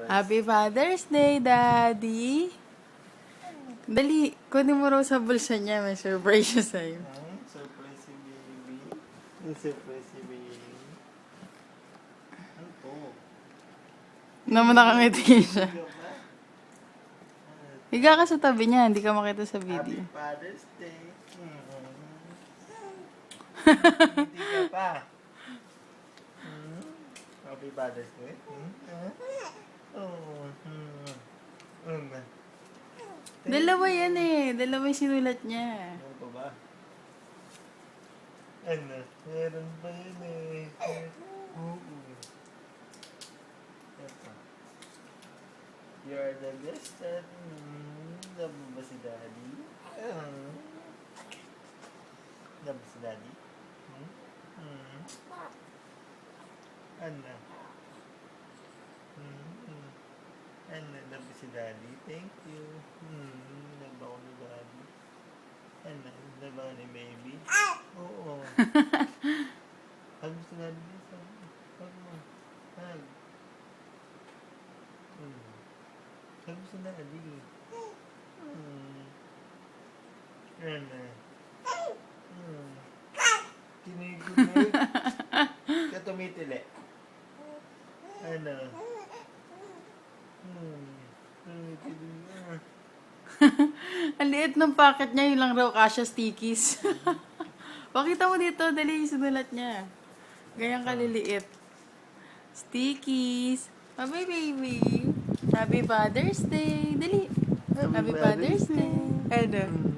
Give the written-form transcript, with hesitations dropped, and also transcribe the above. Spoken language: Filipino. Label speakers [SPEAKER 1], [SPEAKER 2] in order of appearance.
[SPEAKER 1] Happy Father's Day, Daddy. Dali, kunin mo raw sa bulsa niya. May surprise siya sa'yo.
[SPEAKER 2] Surprise si baby. Surprise si baby. Ano to?
[SPEAKER 1] Naman nakangiti siya.
[SPEAKER 2] Higa ba?
[SPEAKER 1] Higa ka sa tabi niya, hindi ka makita sa video.
[SPEAKER 2] Happy Father's Day. Hindi ka pa. Happy Father's Day. Oh.
[SPEAKER 1] Dalawa yan eh. Dalawa yung sinulat niya.
[SPEAKER 2] Ano pa ba? Ano? Meron pa yun eh. Oo. Ito. You're the best at... Love mo ba si Daddy? Love mo si Daddy? Ano? Ano? Love mo si Daddy? Thank you. Love ako ni Daddy. Ano? Love ako ni baby? Oo. Hug mo si Daddy. Hug mo. Hug. Hug mo si Daddy. Ano? Kinigulit. Katumitili. Ano?
[SPEAKER 1] Ang liit ng packet niya, yun lang raw kasha stickies. Pakita mo dito, dali yung sinulat niya. Ganyang kaliliit. Stickies. Bye baby. Happy Father's Day. Dali. Happy Father's Day. Ano?